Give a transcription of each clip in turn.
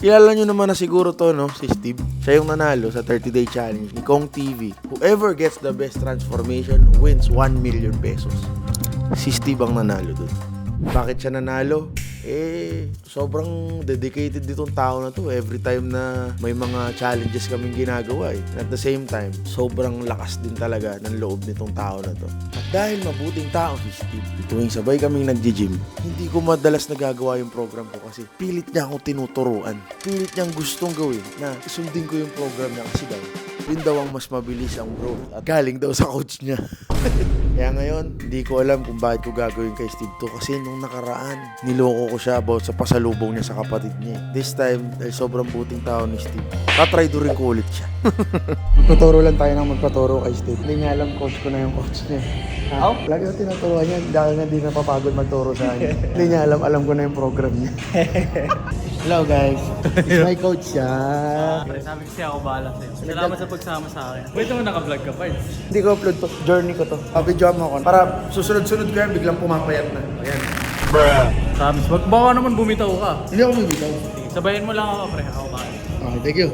Kilala nyo naman na siguro to, no? Si Steve. Siya yung nanalo sa 30-day challenge ni Kong TV. Whoever gets the best transformation wins 1 million pesos. Si Steve ang nanalo dun. Bakit siya nanalo? Sobrang dedicated ditong tao na to. Every time na may mga challenges kaming ginagawa At the same time, sobrang lakas din talaga ng loob nitong tao na to. At dahil mabuting tao si Steve, tuwing sabay kaming nagji-gym, hindi ko madalas nagagawa yung program ko kasi pilit niya akong tinuturuan. Pilit niyang gustong gawin na sundin ko yung program niya kasi daw, yun daw ang mas mabilis ang growth at galing daw sa coach niya. Kaya ngayon, hindi ko alam kung bakit ko gagawin kay Steve to kasi nung nakaraan, niloko ko siya about sa pasalubong niya sa kapatid niya. This time, dahil sobrang buting tao ni Steve, tatry rin ko ulit siya. Magpaturo lang tayo ng magpaturo kay Steve. Hindi niya alam coach ko na yung coach niya. Lagi ko tinuturuan niya, dahil nga hindi napapagod magturo sa akin. Hindi niya alam ko na yung program niya. Hello guys, it's my coach siya. Sabi kasi ako bahala sa'yo. Salamat sa pagsama sa akin. Wait naman naka-vlog ka pa eh. Hindi ko upload to, journey ko to. Video mo ako para susunod-sunod ko yan, biglang pumapayat na. Ayan. Promise, baka naman bumitaw ka. Hindi ako bumitaw. Sige, sabayan mo lang ako pre, ako bahala. Okay, thank you.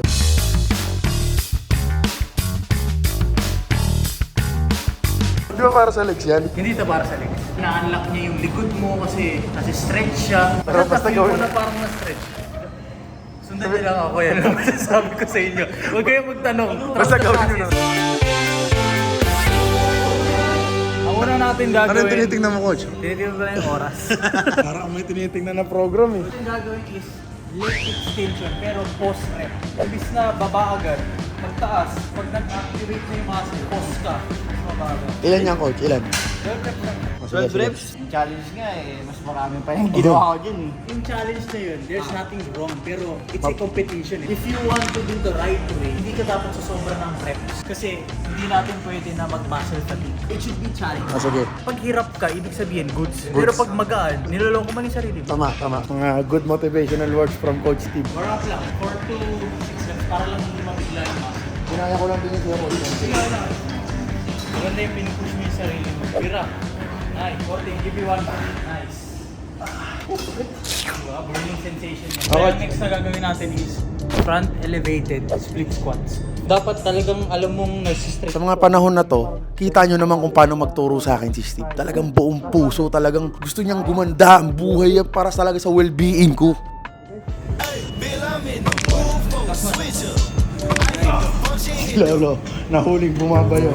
Di ba para sa legs yan? Hindi ito para sa legs. Na-unlock niya yung likod mo kasi stretch siya. Pero basta gawin gawin. mo na parang na-stretch. Sundan niyo lang ako, yan ang masasabi ko sa inyo. Huwag kayong magtanong. Basta gawin nyo na. Ang una natin gagawin. Ano yung tinitingnan mo, coach? Tinitingnan ko na yung oras. Parang may tinitingnan na program eh. Ang gagawin is leg extension pero post rep. Ibis na baba agad, magtaas. Pag nag-activate na yung muscle, post ka. Mas baba agad. Ilan yan, coach? Ilan? 12 reps lang. 12 reps? Yung challenge nga mas marami pa yung ginawa ko dyan Yung challenge na yun, there's nothing wrong. Pero it's a competition. If you want to do the right way, hindi ka dapat susobra ng reps. Kasi hindi natin pwede na mag-muscle fatigue. It should be challenge. Sige. Pag hirap ka, ibig sabihin goods. Pero pag magaan, niloloko mo yung sarili mo. Tama. Mga good motivational words from Coach Steve. Warm up lang, 4 to 6 reps para lang hindi mabigla yung muscle. Ginaya ko lang din yung coach. Sige na. Maganda yung pinupush mo yung sarili mo. Hirap. Nice. 14, give me one more. Nice. Diba? Burning sensation yun. Kaya next na gagawin natin is front elevated split squats. Dapat talagang alam mong nasi-stretch. Sa mga panahon na to, kita nyo naman kung paano magturo sa akin si Steve. Talagang buong puso, talagang gusto niyang gumanda ang buhay para talaga sa well-being ko. Lolo, nahuling bumabayo.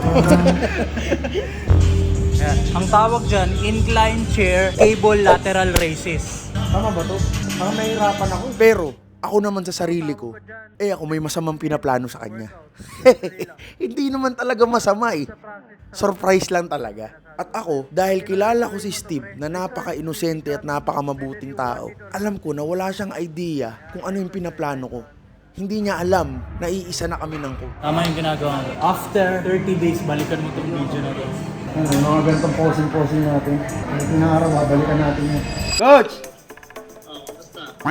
Yan. Ang tawag dyan, incline chair cable lateral raises. Tama ba to? Parang nahihirapan ako. Pero, ako naman sa sarili ko, ako may masamang pinaplano sa kanya. Hindi naman talaga masama eh. Surprise lang talaga. At ako, dahil kilala ko si Steve na napaka-inosente at napaka-mabuting tao, alam ko na wala siyang idea kung ano yung pinaplano ko. Hindi niya alam na iisa na kami ng coach. Tama yung ginagawa mo. After 30 days, balikan mo itong video na to. Mga ganitong posing natin. Inaaraw, babalikan natin yun. Coach!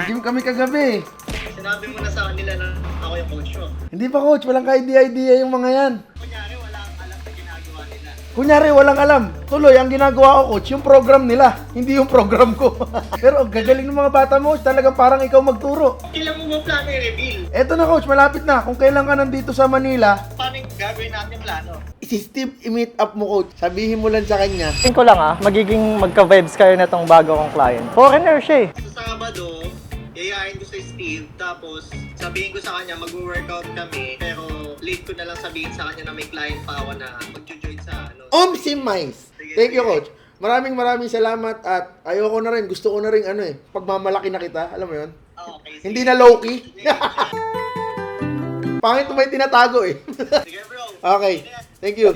Gym kami kagabi. Sinabi mo na sa kanila na ako yung coach mo. Hindi pa coach, walang ka-idea yung mga yan. Kunyari, walang alam sa ginagawa nila. Kunyari, walang alam. Tuloy, ang ginagawa ko coach, yung program nila, hindi yung program ko. Pero gagaling ng mga bata mo, talagang parang ikaw magturo. Kailan mo ba plano i-reveal? Eto na coach, malapit na. Kung kailan ka nandito sa Manila, Paano yung gagawin natin yung plano? si Steve i-meet up mo coach. Sabihin mo lang sa kanya. Tingin ko lang magiging magka-vibes kayo na tong bago kong client. Foreigner siya eh. Sa Sabado, yayain ko si Steve, tapos sabihin ko sa kanya mag-workout kami, pero late ko na lang sabihin sa kanya na may client pa ako na mag-join sa Si Mais. Thank you coach. Maraming salamat at ayoko na rin, gusto ko na rin pagmamalaki na kita, alam mo yun? Okay, sige. Hindi na low-key. Pangit mo may tinatago eh. Sige bro. Okay, thank you.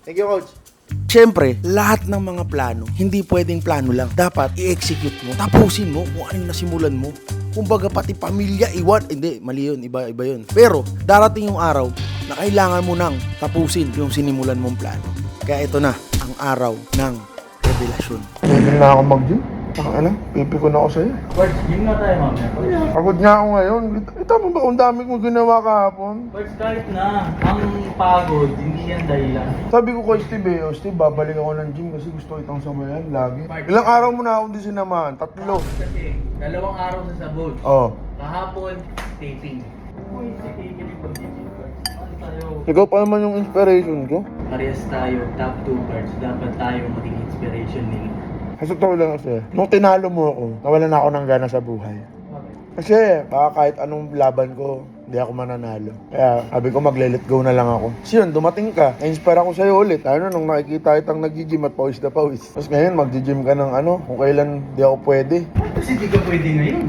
Thank you coach. Siyempre, lahat ng mga plano, hindi pwedeng plano lang. Dapat i-execute mo. Tapusin mo kung anong nasimulan mo. Kumbaga pati pamilya, iwan. Hindi, mali yun. Iba yun. Pero, darating yung araw na kailangan mo nang tapusin yung sinimulan mong plano. Kaya ito na, ang araw ng revelasyon. Pwede na ako mag-gym? Alam, pipi ko na ako sa'yo. Birds, gym na tayo mamaya. Pagod nga ako ngayon. Tama ba kung dami kong ginawa kahapon? Birds, kahit na. Ang pagod, hindi yan dahilan. Sabi ko kay Steve Steve, babalik ako ng gym kasi gusto kitang samayan lagi. Ilang araw mo na akong di sinamahan? 3. Kasi, 2 araw sa sabon. Oh. Kahapon, taping. Uy, si taping ni pag-gym parts. Ano tayo? Ikaw pa naman yung inspiration ko. Parehas tayo, top 2 parts. Dapat tayo maging inspiration nila. Kasi totoo lang kasi, nung tinalo mo ako, nawalan na ako ng gana sa buhay. Kasi baka kahit anong laban ko, hindi ako mananalo. Kaya sabi ko magle-let go na lang ako. Kasi yun, dumating ka, na-inspire ako sa'yo ulit. Ano, nung nakikita kitang nag-gym at pawis na pawis. Tapos ngayon, mag-gym ka ng ano, kung kailan di ako pwede. Kasi di ka pwede ngayon.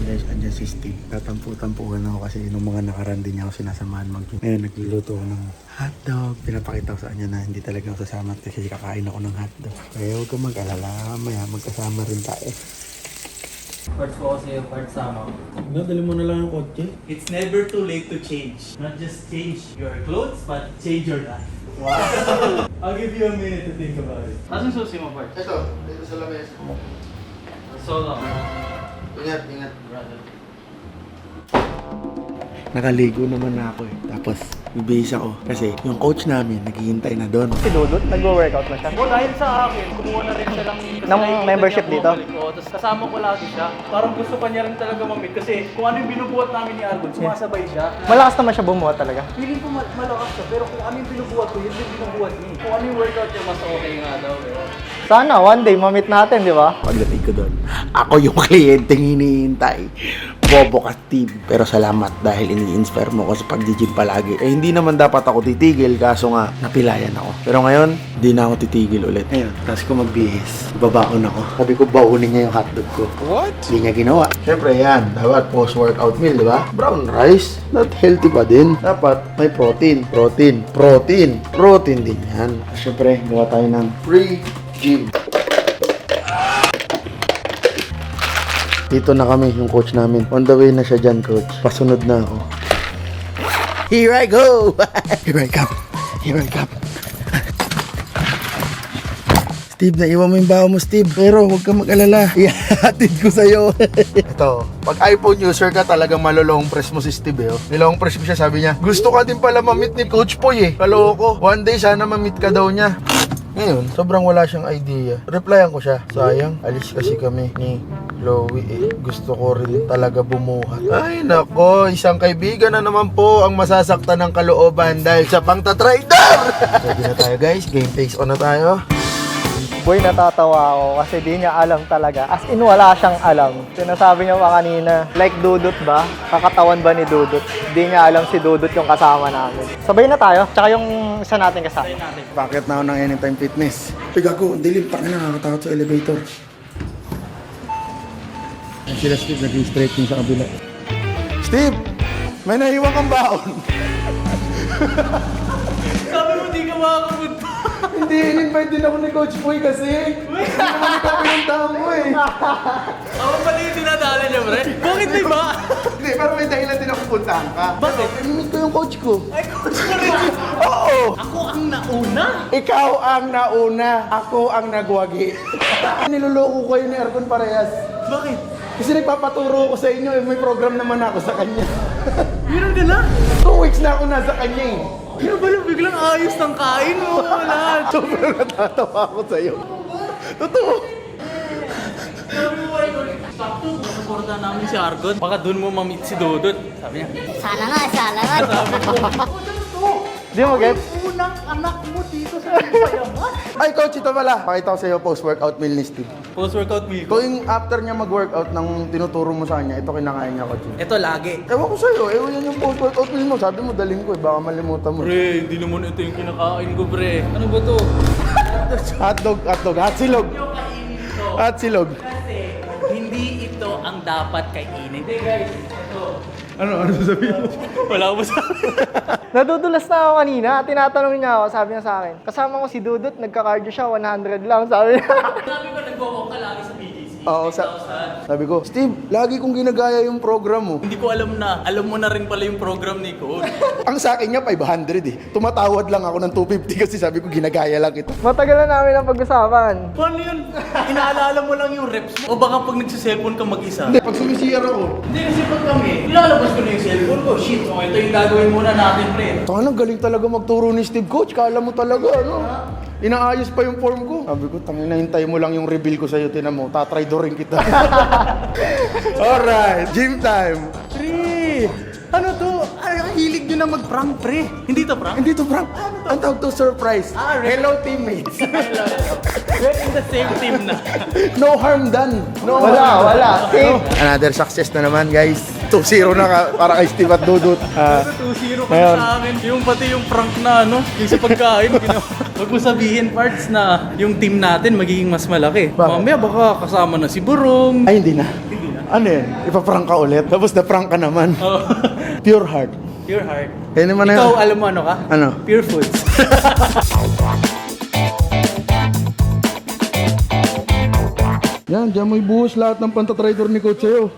Guys, andyan si Steve. Tatampu-tampuhan ako kasi nung mga nakaraan din niya ako sinasamahan mag-gym. Ngayon, nagluluto ako ng hotdog. Pinapakita ko sa kanya na hindi talaga ako sasama kasi kakain ako ng hotdog. Kaya huwag kang mag-alala, maya magkasama rin tayo. Parts ko kasi yung parts sama. Dali mo na lang yung kotse. It's never too late to change. Not just change your clothes, but change your life. Wow! I'll give you a minute to think about it. Asan susi mo, parts? Ito, dito sa lamesa. So long. Ingat, ingat. Brother. Nakaligo naman na ako eh. Tapos, bibihis ako. Kasi yung coach namin, naghihintay na doon. Si Dudut, nag-workout na siya. O dahil sa akin, kumuha na rin siya Ng membership dito? Tapos kasama ko lagi siya. Parang gusto pa niya rin talaga mamit. Kasi kung ano yung binubuhat namin ni Argon, sumasabay siya. Malakas naman siya bumuhat talaga. Feeling ko malakas siya. Pero kung ano yung binubuhat ko, yun yung binubuhat niya. Kung ano yung workout niya, mas okay nga daw. Sana, one day, mamit natin, di ba? Pagdating ko doon, ako yung kliyenteng hinihintay. Bobo ka, Steve. Pero salamat dahil ini-inspire mo ko sa pag-gym palagi. Eh, hindi naman dapat ako titigil, kaso nga, napilayan ako. Pero ngayon, di na ako titigil ulit. Ngayon, tapos ko magbihis. Babaon ako. Sabi ko, baunin niya yung hotdog ko. What? Hindi niya ginawa. Siyempre, yan. Dapat post-workout meal, di ba? Brown rice. Not healthy pa din. Dapat may protein. Protein. Protein. Protein din yan. Siyempre, gawa tayo ng free gym. Dito na kami, yung coach namin. On the way na siya dyan, coach. Pasunod na ako. Here I go! Here I come! Here I come! Steve, naiwan mo yung baho mo, Steve. Pero huwag kang mag-alala. Ihatid ko sa'yo. Ito, pag iPhone user ka, talagang malolong press mo si Steve eh. Oh. Nilong press mo siya, sabi niya, gusto ka din pala mamit ni Coach Poy eh. Kaloko. One day, sana mamit ka daw niya. Ngayon, sobrang wala siyang idea. Replyan ko siya. Sayang, alis kasi kami ni Chloe eh. Gusto ko rin talaga bumuhat. Ay nako, isang kaibigan na naman po ang masasaktan ng kalooban dahil sa pangtatrader! Ready na tayo guys, game face on na tayo. Boy, natatawa ako kasi di niya alam talaga. As in, wala siyang alam. Sinasabi niya pa kanina, like Dudut ba? Kakatawan ba ni Dudut? Di niya alam si Dudut yung kasama namin. Sabay na tayo, tsaka yung isa natin kasama. Bakit na ako ng Anytime Fitness? Piga ko, dilim pa na nakakatakot sa elevator. Ayan sila Steve, nag-stretching sa kabila. Steve! May naiwan kang baon! Sabi mo, di ka makakapunta. Hindi, in-invite din ako ni Coach Boy kasi. Hindi naman ikaw pinuntahan mo eh. Ako pala yung dinadala niya, pre. Bakit di ba? Hindi, pero may dahilan din ako puntahan ka. Bakit? Pinimit ko yung coach ko. Ay, coach mo rin. Oo! Ako ang nauna. Ikaw ang nauna, ako ang nagwagi. Niloloko ko yun ni Argon parehas. Bakit? Kasi nagpapaturo ko sa inyo, eh, may program naman ako sa kanya. Meron ka na? 2 weeks na ako nasa kanya eh. Pero bala, biglang ayos ng kain mo. Lahat. Sobrang natatawa ako sa'yo. Totoo. Sabi mo, ay, sakto. Nasuporta namin si Argon. Baka dun mo mamit si Dudut. Sabi niya. Sana nga, sana nga. Di mo get? Unang anak mo dito sa Payaman. Ay, coach, ito pala. Pakita ko sa'yo post-workout meal ni Steve. Post-workout meal Ito yung after niya mag-workout nang tinuturo mo sa kanya, ito kinakain niya, coach. Ito lagi. Ewan ko sa'yo, yan yung post-workout meal mo. Sabi mo, daling ko eh, baka malimutan mo. Pre, hindi naman ito yung kinakain ko, pre. Ano ba to? Hotdog, hot silog. Yung kainin ko. Hot silog. Kasi hindi ito ang dapat kainin. Hindi guys, ito. Ano sasabihin mo? Wala ko sabi. Nadudulas na ako kanina. Tinatanong niya ako, sabi niya sa akin, kasama ko si Dudut, nagka-cardio siya, 100 lang, sabi niya. Sabi ko, nag-walk ka lagi sa BGC. Oo, sabi ko, Steve, lagi kong ginagaya yung program mo. Hindi ko alam na. Alam mo na rin pala yung program ni Coach. Ang sa akin niya, 500 eh. Tumatawad lang ako ng 250 kasi sabi ko, ginagaya lang ito. Matagal na namin ang pag-usapan. Paano yun? Inaalala mo lang yung reps mo? O baka pag nagsiselfon ka mag-isa? Hindi, pag sumisiyar ako. Hindi kasi pag kami, nilalabas ko na yung cellphone ko. Shit, okay, ito yung gagawin muna natin, pre. Tangan, galing talaga magturo ni Steve, coach. Kala mo talaga, ano? Inaayos pa yung form ko. Sabi ko, tangina, hintay mo lang yung reveal ko sa'yo. Tinan mo, tatry-dorin kita. Alright, gym time. Ano to? Ay, ang hilig nyo na mag-prank, pre. Hindi to prank? Hindi to prank. Ang tawag to surprise. Hello, teammates. We're in the same team na. No harm done. No Wala, harm. wala. Safe. Another success na naman, guys. 2-0 na para kay Steve at Dudut. 2-0 ka na sa amin. Yung pati yung prank na ano, yung sa pagkain, wag mo sabihin parts na yung team natin magiging mas malaki. Bakit? Mamaya baka kasama na si Burong. Ay, hindi na. Ano yan? Ipaprank ka ulit? Tapos na-prank ka naman. Oh. Pure heart. Pure heart. Kaya naman na Ikaw, yun. alam mo ano ka? Ano? Pure foods. Yan, dyan mo ibuhos lahat ng pantatrader ni Coach sa'yo.